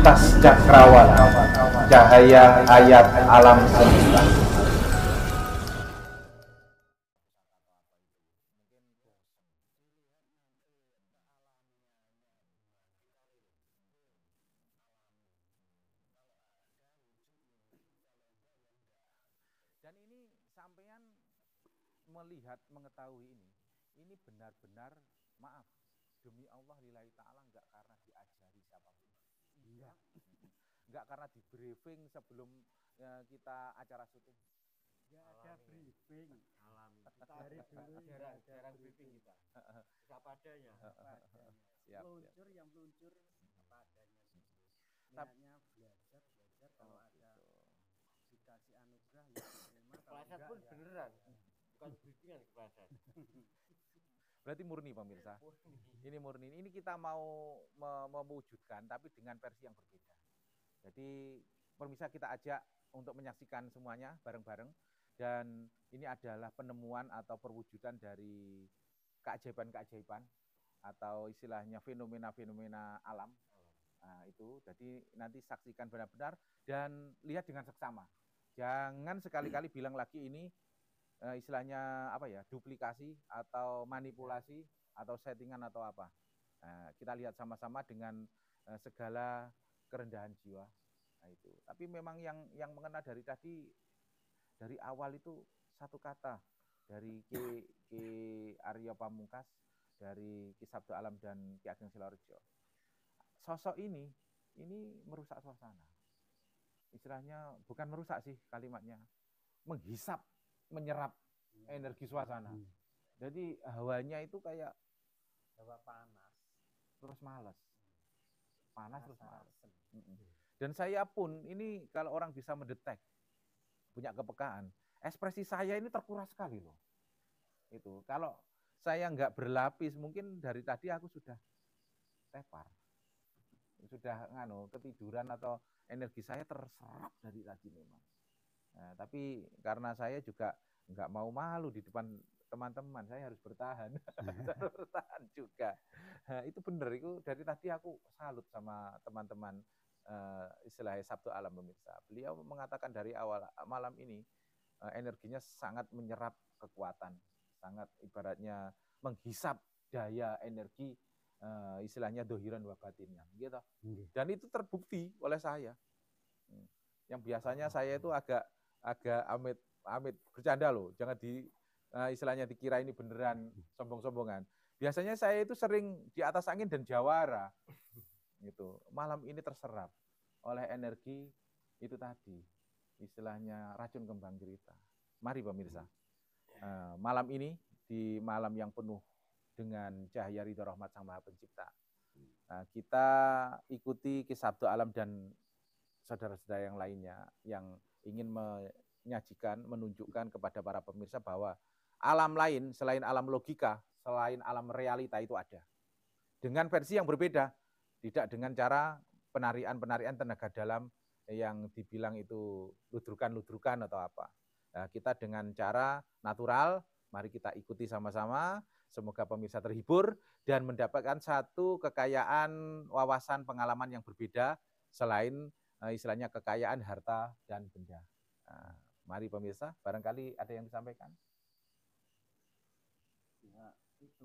lintas cakrawala, cahaya ayat alam semesta. Dan ini sampean melihat, mengetahui ini benar-benar, maaf, demi Allah lillahi ta'ala, enggak karena diajari siapapun. Enggak. Enggak karena di briefing sebelum kita acara syuting. Ya ada briefing. Alami. Dari dulu jarang briefing kita. Apa adanya. Siap, meluncur yang meluncur apa adanya. Niatnya belajar kalau ada dikasih anugerah ya terima. Kepleset pun ya. Beneran. Bukan briefingan kepleset. Berarti murni pemirsa. Ini murni. Ini kita mau mewujudkan tapi dengan versi yang berbeda. Jadi pemirsa kita ajak untuk menyaksikan semuanya bareng-bareng. Dan ini adalah penemuan atau perwujudan dari keajaiban-keajaiban atau istilahnya fenomena-fenomena alam. Nah, itu jadi nanti saksikan benar-benar dan lihat dengan seksama. Jangan sekali-kali bilang lagi ini istilahnya apa ya, duplikasi atau manipulasi atau settingan atau apa. Nah, kita lihat sama-sama dengan segala kerendahan jiwa. Nah, itu. Tapi memang yang mengena dari tadi, dari awal itu satu kata dari Ki Aryo Pamungkas, dari Ki Sabdo Alam dan Ki Ageng Silorejo. Sosok ini merusak suasana. Istilahnya bukan merusak sih kalimatnya, menghisap, menyerap energi suasana. Jadi hawanya itu kayak hawa panas, terus malas. Panas terus malas. Dan saya pun ini kalau orang bisa mendetek, punya kepekaan, ekspresi saya ini terkuras sekali loh. Itu kalau saya nggak berlapis, mungkin dari tadi aku sudah tepar, sudah ketiduran atau energi saya terserap dari tadi memang. Nah, tapi karena saya juga nggak mau malu di depan teman-teman, saya harus bertahan, harus bertahan juga. Nah, itu benar, itu dari tadi aku salut sama teman-teman. Istilahnya Sabdo Alam pemirsa. Beliau mengatakan dari awal malam ini energinya sangat menyerap kekuatan, sangat ibaratnya menghisap daya energi istilahnya dohiran wa batinnya, gitu. Dan itu terbukti oleh saya. Yang biasanya saya itu agak amit bercanda loh, jangan istilahnya dikira ini beneran sombong-sombongan. Biasanya saya itu sering di atas angin dan jawara. Gitu. Malam ini terserap oleh energi itu tadi, istilahnya racun kembang cerita. Mari pemirsa, malam ini di malam yang penuh dengan cahaya ridho rahmat Sang Maha Pencipta, kita ikuti Ki Sabdo Alam dan saudara-saudara yang lainnya yang ingin menyajikan, menunjukkan kepada para pemirsa bahwa alam lain selain alam logika, selain alam realita itu ada. Dengan versi yang berbeda. Tidak dengan cara penarian tenaga dalam yang dibilang itu ludrukan atau apa. Nah, kita dengan cara natural, mari kita ikuti sama-sama. Semoga pemirsa terhibur dan mendapatkan satu kekayaan wawasan pengalaman yang berbeda selain istilahnya kekayaan harta dan benda. Nah, mari pemirsa, barangkali ada yang disampaikan. Ya, itu.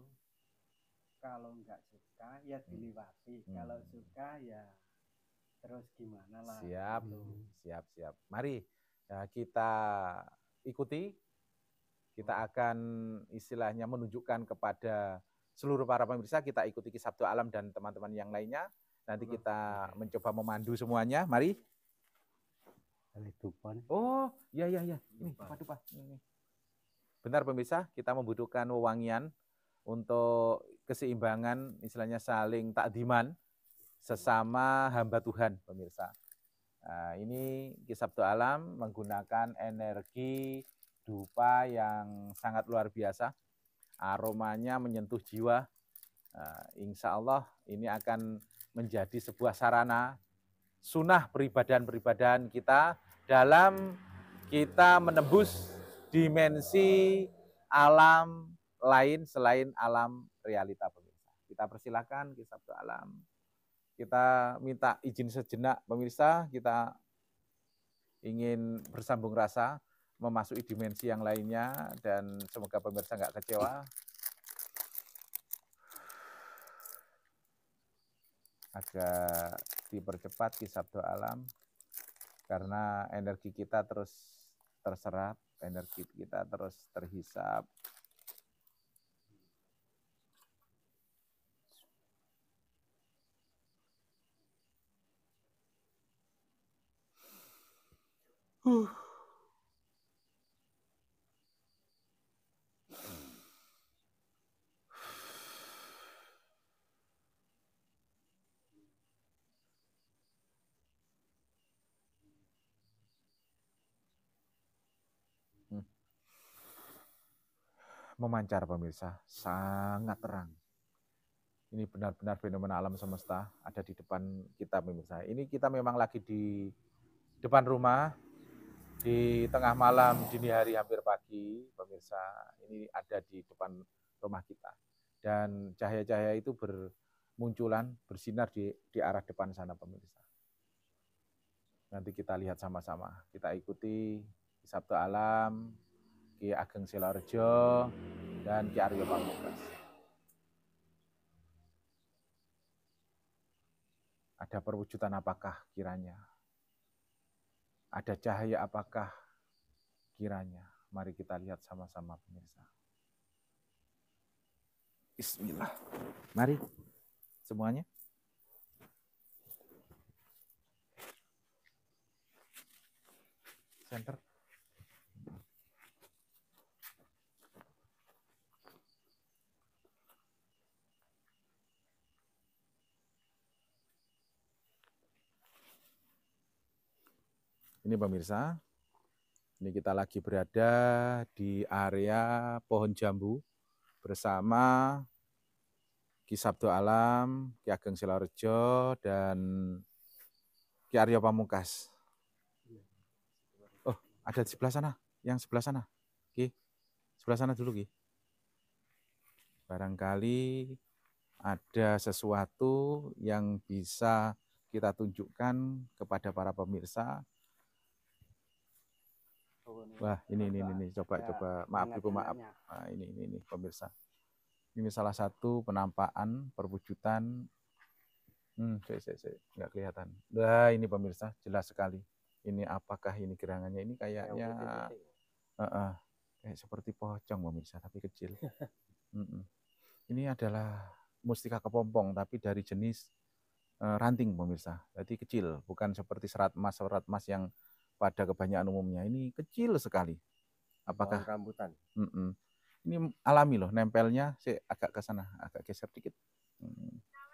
Kalau nggak suka ya diliwati, kalau suka ya terus gimana lah. Siap. Mari kita ikuti, kita akan istilahnya menunjukkan kepada seluruh para pemirsa, kita ikuti Ki Sabdo Alam dan teman-teman yang lainnya. Nanti kita mencoba memandu semuanya, mari. Oh, iya. Ini dupa. Ini. Benar pemirsa, kita membutuhkan wewangian untuk keseimbangan, istilahnya saling takdiman sesama hamba Tuhan pemirsa. Nah, ini Ki Sabdo Alam menggunakan energi dupa yang sangat luar biasa, aromanya menyentuh jiwa. Insya Allah ini akan menjadi sebuah sarana sunnah peribadahan kita dalam kita menembus dimensi alam lain selain alam realita pemirsa. Kita persilahkan Ki Sabdo Alam. kita minta izin sejenak pemirsa, kita ingin bersambung rasa, memasuki dimensi yang lainnya, dan semoga pemirsa nggak kecewa. Agak dipercepat Ki Sabdo Alam, karena energi kita terus terserap, energi kita terus terhisap. Memancar pemirsa, sangat terang. Ini benar-benar fenomena alam semesta ada di depan kita pemirsa. Ini kita memang lagi di depan rumah, di tengah malam, dini hari hampir pagi pemirsa. Ini ada di depan rumah kita. Dan cahaya-cahaya itu bermunculan, bersinar di arah depan sana pemirsa. Nanti kita lihat sama-sama, kita ikuti Ki Sabdo Alam, Ki Ageng Silarejo, dan Ki Aryo Pamungkas. Ada perwujudan apakah kiranya? Ada cahaya apakah kiranya? Mari kita lihat sama-sama pemirsa. Bismillah. Mari semuanya. Center. Ini pemirsa, ini kita lagi berada di area pohon jambu bersama Ki Sabdo Alam, Ki Ageng Silarejo, dan Ki Aryo Pamungkas. Oh, ada di sebelah sana, yang sebelah sana. Ki, sebelah sana dulu Ki. Barangkali ada sesuatu yang bisa kita tunjukkan kepada para pemirsa. Wah, ini coba maaf Ibu, maaf. Nah, ini pemirsa. Ini salah satu penampakan perwujudan. Saya nggak kelihatan. Nah, ini pemirsa, jelas sekali. Ini apakah ini gerangannya? Ini kayaknya kayak seperti pocong pemirsa, tapi kecil. Ini adalah mustika kepompong, tapi dari jenis ranting pemirsa. Jadi kecil, bukan seperti serat emas yang pada kebanyakan umumnya. Ini kecil sekali. Apakah rambutan? Ini alami loh, nempelnya. Saya agak ke sana, agak geser dikit.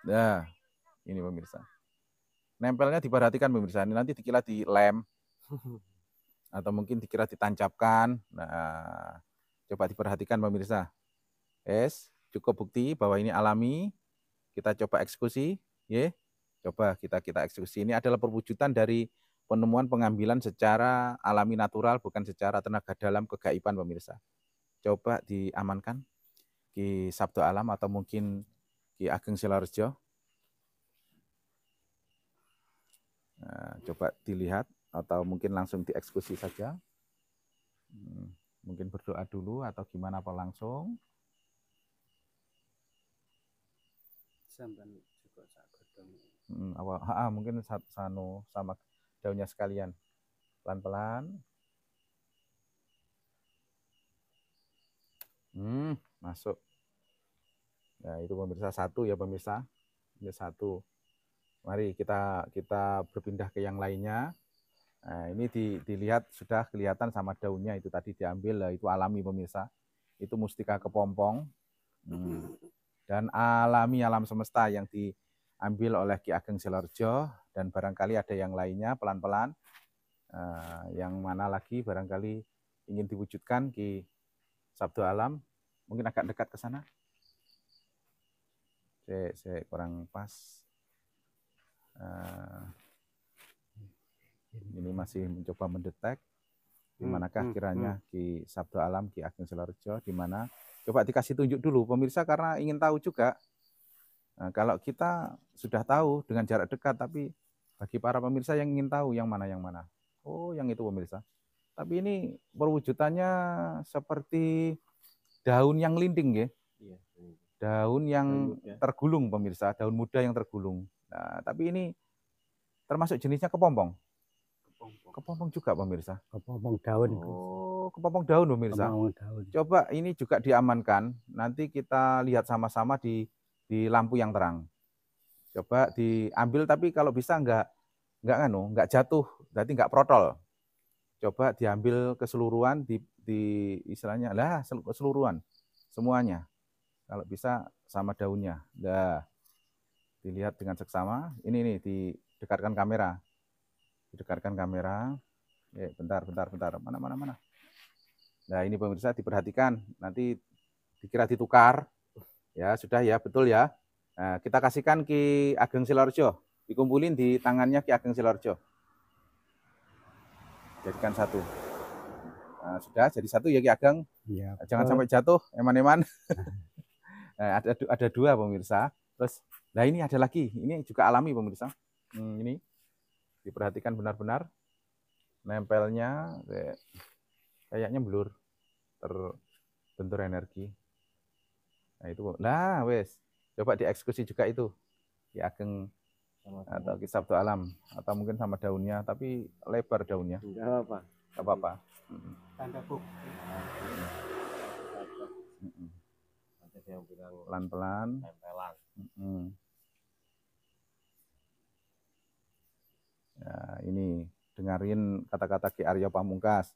Nah, ini pemirsa. Nempelnya diperhatikan pemirsa. Ini nanti dikira di lem atau mungkin dikira ditancapkan. Nah, coba diperhatikan pemirsa. Cukup bukti bahwa ini alami. Kita coba eksekusi, ya. Coba kita eksekusi. Ini adalah perwujudan dari penemuan pengambilan secara alami natural, bukan secara tenaga dalam kegaiban pemirsa. Coba diamankan Ki Sabdo Alam atau mungkin Ki Ageng Silarejo. Nah, coba dilihat atau mungkin langsung dieksekusi saja. Mungkin berdoa dulu atau gimana apa langsung. Mungkin sama daunnya sekalian. Pelan-pelan. Masuk. Nah, itu pemirsa satu ya pemirsa. Ini satu. Mari kita berpindah ke yang lainnya. Nah, ini dilihat sudah kelihatan sama daunnya itu tadi diambil, itu alami pemirsa. Itu mustika kepompong. Dan alami alam semesta yang diambil oleh Ki Ageng Silarejo, dan barangkali ada yang lainnya pelan-pelan. Yang mana lagi barangkali ingin diwujudkan Ki Sabdo Alam, mungkin agak dekat ke sana. Saya kurang pas. Ini masih mencoba mendetek di manakah kiranya Ki Sabdo Alam, Ki Ageng Silarejo, di mana? Coba dikasih tunjuk dulu pemirsa karena ingin tahu juga. Nah, kalau kita sudah tahu dengan jarak dekat, tapi bagi para pemirsa yang ingin tahu yang mana, oh yang itu pemirsa. Tapi ini perwujudannya seperti daun yang linting ya. Iya. Daun yang muda. tergulung pemirsa, daun muda yang tergulung. Nah, tapi ini termasuk jenisnya kepompong. Kepompong juga pemirsa. Kepompong daun. Oh, kepompong daun pemirsa. Kepompong daun. Coba ini juga diamankan. Nanti kita lihat sama-sama di lampu yang terang. Coba diambil, tapi kalau bisa nggak jatuh, berarti nggak protol. Coba diambil keseluruhan di istilahnya lah keseluruhan semuanya. Kalau bisa sama daunnya. Dah. Dilihat dengan seksama. Ini nih didekatkan kamera. Didekatkan kamera. Bentar. Mana. Nah, ini pemirsa diperhatikan. Nanti dikira ditukar. Ya, sudah ya, betul ya. Nah, kita kasihkan Ki Ageng Silorjo. Dikumpulin di tangannya Ki Ageng Silorjo. Jadikan satu. Nah, sudah jadi satu ya Ki Ageng. Ya, jangan sampai jatuh, eman-eman. Nah, ada dua pemirsa. Terus, nah ini ada lagi. Ini juga alami pemirsa. Ini diperhatikan benar-benar. Nempelnya kayaknya blur, terbentur energi. Nah itu, nah wes. Coba dieksekusi juga itu. Ki Ageng atau Ki Sabtu Alam, atau mungkin sama daunnya, tapi lebar daunnya. Enggak apa-apa. tanda bukti. Ada yang bilang Pelan-pelan. tempelan. Ya, ini dengarin kata-kata Ki Aryo Pamungkas.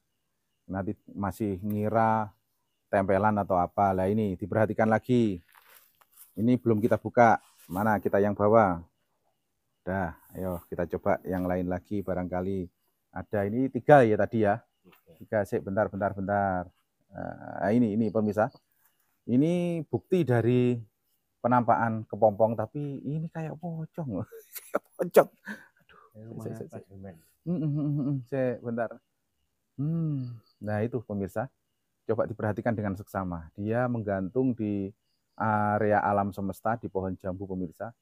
Nanti masih ngira tempelan atau apa. Lah ini diperhatikan lagi. Ini belum kita buka. Mana kita yang bawa? Udah, ayo kita coba yang lain lagi barangkali. Ada ini 3 ya tadi ya. 3 sih, bentar. Nah, ini pemirsa. Ini bukti dari penampakan kepompong, tapi ini kayak pocong. Kayak pocong. Aduh. Bentar. Nah, itu pemirsa. Coba diperhatikan dengan seksama. Dia menggantung di area alam semesta di pohon jambu pemirsa.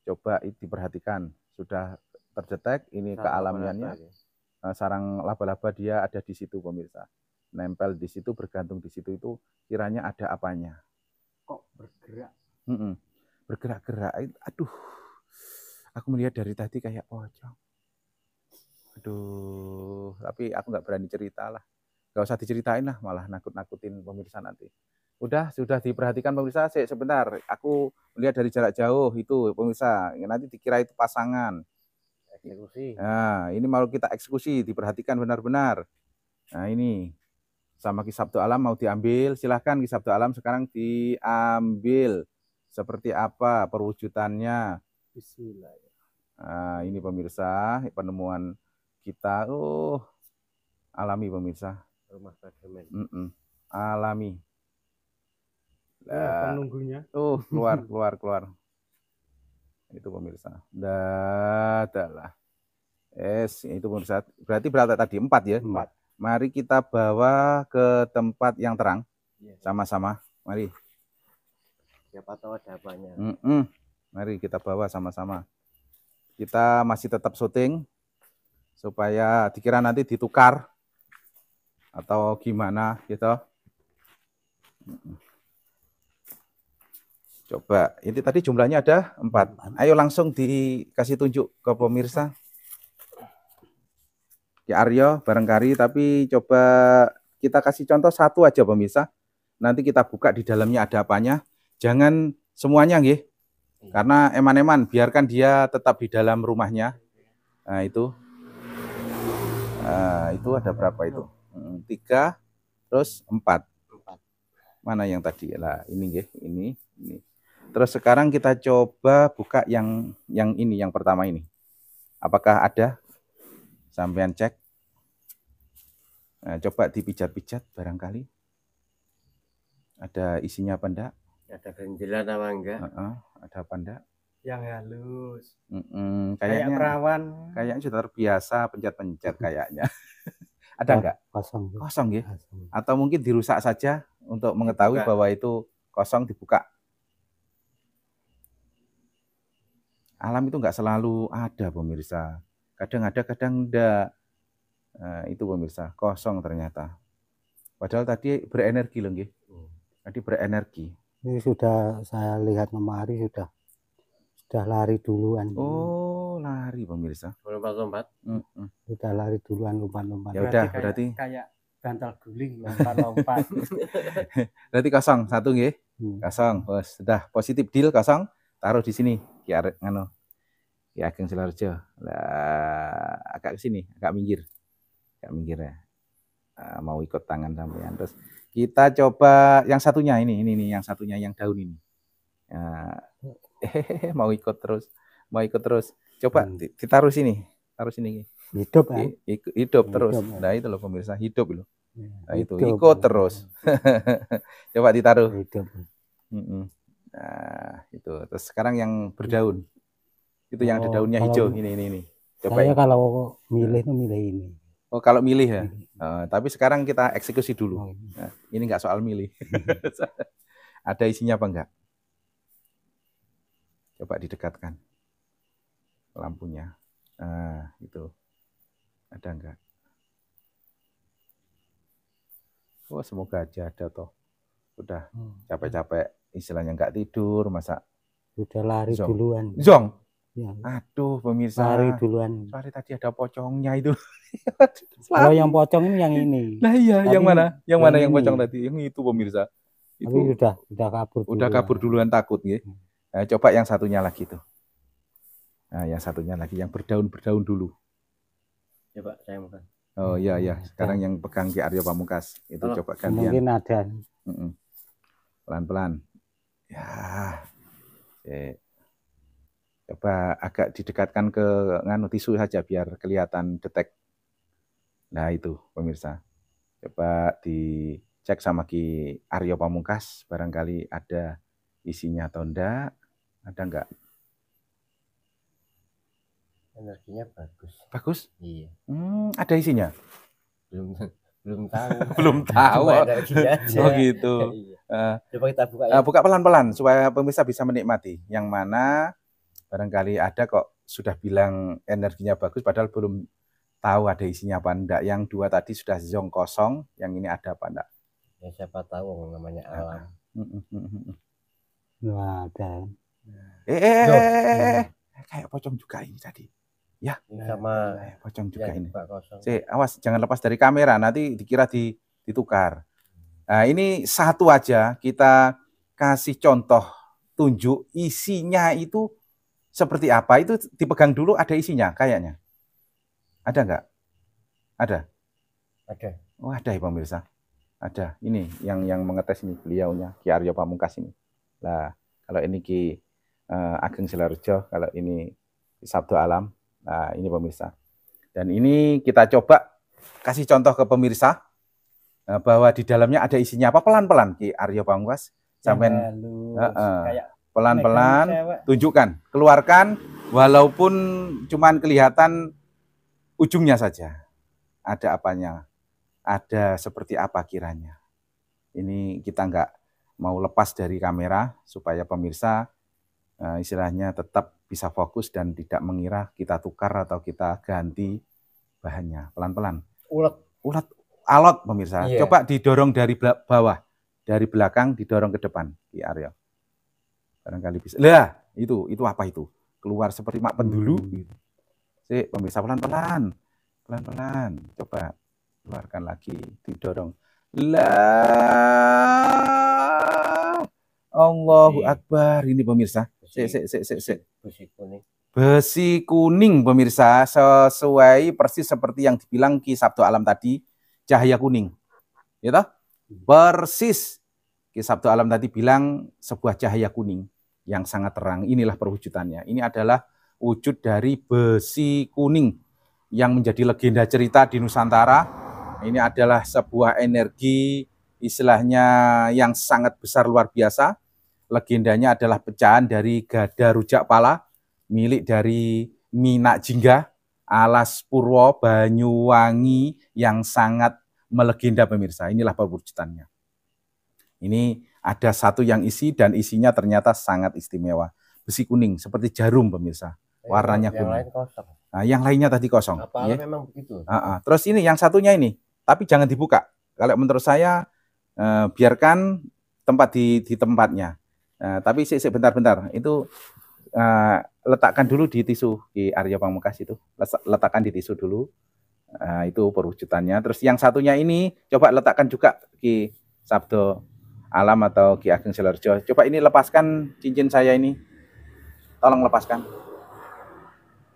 Coba diperhatikan. Sudah terdetek ini kealamiannya. Sarang laba-laba dia ada di situ pemirsa. Nempel di situ, bergantung di situ, itu kiranya ada apanya. Kok bergerak? Bergerak-gerak. Aduh. Aku melihat dari tadi kayak pocong. Aduh, tapi aku nggak berani cerita lah. Nggak usah diceritain lah, malah nakut-nakutin pemirsa nanti. Sudah diperhatikan pemirsa, sebentar. Aku melihat dari jarak jauh itu pemirsa. Nanti dikira itu pasangan. Eksekusi. Nah, ini mau kita eksekusi, diperhatikan benar-benar. Nah, ini sama Ki Sabtu Alam mau diambil. Silahkan Ki Sabtu Alam sekarang diambil. Seperti apa perwujudannya. Bismillah. Nah, ini pemirsa, penemuan kita. Alami pemirsa. Rumah Bademen. Alami. Penunggunya. Keluar. Itu pemirsa. Adalah. Itu pemirsa. Berarti berapa tadi? 4 ya? 4. Mari kita bawa ke tempat yang terang. Sama-sama. Mari. Siapa tahu ada apanya. Mari kita bawa sama-sama. Kita masih tetap syuting. Supaya dikira nanti ditukar. Atau gimana gitu. Coba, ini tadi jumlahnya ada 4. Ayo langsung dikasih tunjuk ke pemirsa. Ki Aryo barangkali, tapi coba kita kasih contoh 1 aja pemirsa. Nanti kita buka di dalamnya ada apanya. Jangan semuanya nggih. Karena eman-eman, biarkan dia tetap di dalam rumahnya. Nah, itu. Itu ada berapa itu? 3, terus 4. Mana yang tadi? Lah, ini nggih, ini. Terus sekarang kita coba buka yang ini, yang pertama ini. Apakah ada? Sampean cek. Nah, coba dipijat-pijat barangkali. Ada isinya apa enggak? Ada ganjelan apa enggak? Ada apa enggak? Yang halus. Kayaknya kayak perawan. Kayaknya sudah terbiasa pencet-pencet kayaknya. Ada enggak? Kosong ya? Atau mungkin dirusak saja untuk mengetahui bahwa itu kosong, dibuka. Alam itu nggak selalu ada pemirsa. Kadang ada, kadang enggak. Nah, itu pemirsa, kosong ternyata. Padahal tadi berenergi loh, nggih. Tadi berenergi. Ini sudah saya lihat kemari sudah lari duluan. Oh, lari pemirsa. Lompat-lompat. Sudah lari duluan lompat-lompat. Ya udah, berarti kayak bantal guling lompat-lompat. berarti kosong satu nggih. Kosong. Bos, sudah positif deal kosong. Taruh di sini. Ki ngano. Ki Ageng Sidoarjo. Lah agak ke sini, agak minggir. Agak minggir ya. Mau ikut tangan sampean. Terus kita coba yang satunya ini yang satunya yang daun ini. Mau ikut terus. Coba ditaruh sini. Taruh sini. Hidup kan? Hidup terus. Hidup, Nah itu loh pemirsa, hidup loh. Nah itu hidup. ikut terus. Coba ditaruh. Hidup. Nah itu. Terus sekarang yang berdaun. Itu yang ada daunnya hijau. Ini. Coba saya kalau milih itu milih ini. Oh kalau milih ya. Tapi sekarang kita eksekusi dulu. Nah, ini nggak soal milih. Ada isinya apa enggak? Coba didekatkan lampunya. Nah itu. Ada enggak? Oh semoga aja ada toh. Udah capek-capek istilahnya nggak tidur, masa sudah lari duluan. Zong. Ya. Aduh pemirsa. Lari duluan. Soalnya tadi ada pocongnya itu. Kalau yang pocong ini yang ini. Nah iya, tapi yang mana? Yang mana yang ini. pocong tadi? Yang itu pemirsa. Itu tapi udah kabur. Udah kabur duluan takut nggih. Nah, coba yang satunya lagi tuh. Nah, yang satunya lagi yang berdaun dulu. Coba saya makan. Oh iya. Sekarang yang pegang Ki Aryo Pamungkas itu coba gantian. Mungkin ada. Pelan-pelan. Ya. Coba agak didekatkan ke tisu saja biar kelihatan detek. Nah itu pemirsa. Coba dicek sama Ki Aryo Pamungkas barangkali ada isinya atau enggak. Ada enggak? Energinya bagus. Bagus? Iya. Ada isinya? Belum tahu. Belum tahu. Oh gitu. Coba kita buka ya. Buka pelan-pelan supaya pemirsa bisa menikmati. Yang mana barangkali ada kok sudah bilang energinya bagus padahal belum tahu ada isinya apa enggak. Yang dua tadi sudah zong kosong, yang ini ada apa enggak? Ya siapa tahu namanya alam. Wah, ada. Kayak pocong juga ini tadi. Ya, sama pocong juga ya, ini. Awas jangan lepas dari kamera nanti dikira ditukar. Nah, ini satu aja kita kasih contoh tunjuk isinya itu seperti apa. Itu dipegang dulu ada isinya kayaknya. Ada enggak? Ada. Oh, ada ya pemirsa. Ada. Ini yang mengetes ini beliaunya Ki Aryo Pamungkas ini. Nah, kalau ini Ki Ageng Sidoarjo, kalau ini Sabdo Alam. Nah, ini pemirsa. Dan ini kita coba kasih contoh ke pemirsa bahwa di dalamnya ada isinya apa pelan-pelan Ki Aryo Pamungkas. Sampai pelan-pelan tunjukkan, keluarkan walaupun cuman kelihatan ujungnya saja. Ada apanya? Ada seperti apa kiranya? Ini kita nggak mau lepas dari kamera supaya pemirsa istilahnya tetap bisa fokus dan tidak mengira kita tukar atau kita ganti bahannya. Pelan-pelan. Ulat alot pemirsa. Yeah. Coba didorong dari bawah, dari belakang didorong ke depan, Ki Aryo. Barangkali bisa. Lah, itu apa itu? Keluar seperti mak pendulu gitu. Sik, pemirsa pelan-pelan. Pelan-pelan. Coba keluarkan lagi, didorong. Lah. Allahu Akbar. Ini pemirsa. Besi kuning pemirsa, sesuai persis seperti yang dibilang Ki Sabdo Alam tadi, cahaya kuning. Ya toh? Persis Ki Sabdo Alam tadi bilang sebuah cahaya kuning yang sangat terang. Inilah perwujudannya. Ini adalah wujud dari besi kuning yang menjadi legenda cerita di Nusantara. Ini adalah sebuah energi istilahnya yang sangat besar luar biasa. Legendanya adalah pecahan dari Gada Rujak Pala, milik dari Minak Jingga, alas Purwo, Banyuwangi yang sangat melegenda pemirsa. Inilah perwujudannya. Ini ada satu yang isi dan isinya ternyata sangat istimewa. besi kuning seperti jarum pemirsa. Warnanya yang kuning. lain kosong. Nah, yang lainnya tadi kosong. Apa Ya. memang begitu? Terus ini yang satunya ini, tapi jangan dibuka. Kalau menurut saya biarkan tempat di tempatnya. Tapi bentar-bentar itu letakkan dulu di tisu di Arya Pamungkas itu. Letakkan di tisu dulu. Itu perwujudannya. Terus yang satunya ini coba letakkan juga Ki Sabdo Alam atau Ki Ageng Sidoarjo. Coba ini lepaskan cincin saya ini. Tolong lepaskan.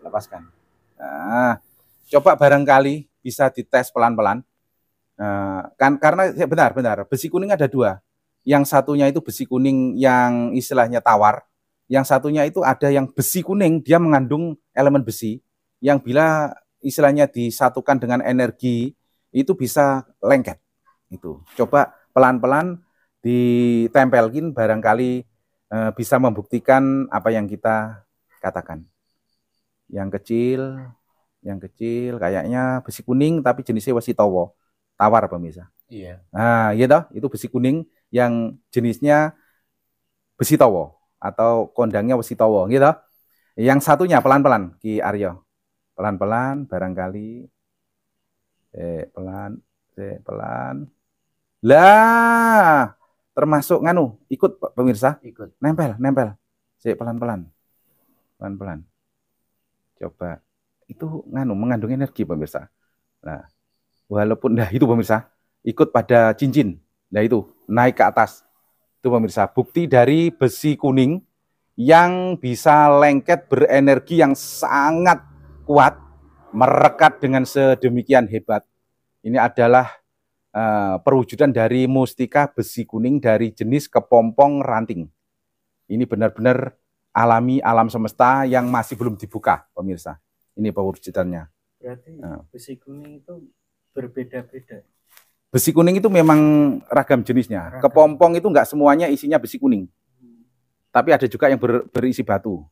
Lepaskan. Nah, coba barangkali bisa dites pelan-pelan. Karena benar, besi kuning ada dua. Yang satunya itu besi kuning yang istilahnya tawar. Yang satunya itu ada yang besi kuning, dia mengandung elemen besi. Yang bila istilahnya disatukan dengan energi, itu bisa lengket. Itu. Coba pelan-pelan ditempelkin, barangkali bisa membuktikan apa yang kita katakan. Yang kecil kayaknya besi kuning tapi jenisnya wesi towo, tawar pemirsa. Iya. Nah, gitu, itu besi kuning yang jenisnya besi towo atau kondangnya wesi towo, gitu. Yang satunya pelan-pelan Ki Aryo, pelan-pelan barangkali, pelan. Lah, termasuk nganu, ikut pemirsa, Ikut. nempel, pelan-pelan. Coba itu mengandung energi pemirsa. Nah, walaupun itu pemirsa ikut pada cincin. Nah itu naik ke atas. Itu pemirsa bukti dari besi kuning yang bisa lengket berenergi yang sangat kuat, merekat dengan sedemikian hebat. Ini adalah perwujudan dari mustika besi kuning dari jenis kepompong ranting. Ini benar-benar alami, alam semesta yang masih belum dibuka, pemirsa. Ini perwujudannya. Berarti besi kuning itu berbeda-beda. Besi kuning itu memang ragam jenisnya. Kepompong itu enggak semuanya isinya besi kuning. Tapi ada juga yang berisi batu.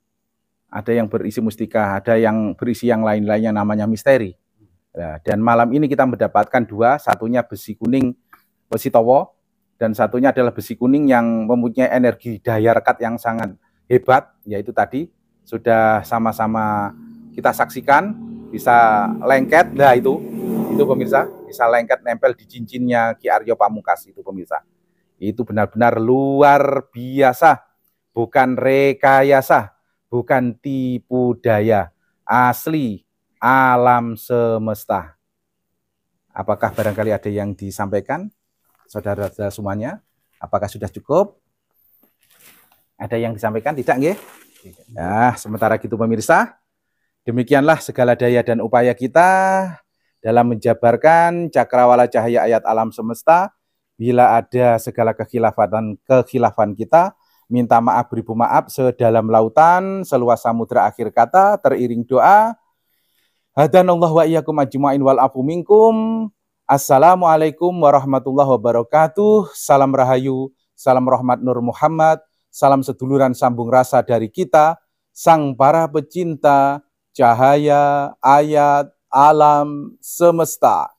Ada yang berisi mustika, ada yang berisi yang lain-lainnya namanya misteri. Nah, dan malam ini kita mendapatkan dua, satunya besi kuning besi towo, dan satunya adalah besi kuning yang mempunyai energi daya rekat yang sangat hebat, yaitu tadi sudah sama-sama kita saksikan bisa lengket. Nah itu pemirsa bisa lengket nempel di cincinnya Ki Aryo Pamungkas itu pemirsa. Itu benar-benar luar biasa, bukan rekayasa, bukan tipu daya, asli alam semesta. Apakah barangkali ada yang disampaikan saudara-saudara semuanya? Apakah sudah cukup? Ada yang disampaikan? Tidak, nggih? Ya, sementara gitu pemirsa, demikianlah segala daya dan upaya kita dalam menjabarkan cakrawala cahaya ayat alam semesta. Bila ada segala kekhilafan kita, minta maaf beribu maaf sedalam lautan, seluas samudra akhir kata, teriring doa. Hadanallahu wa iyyakum ajma'in wal afu minkum. Assalamualaikum warahmatullahi wabarakatuh. Salam rahayu, salam rahmat Nur Muhammad. Salam seduluran sambung rasa dari kita, sang para pecinta cahaya ayat alam semesta.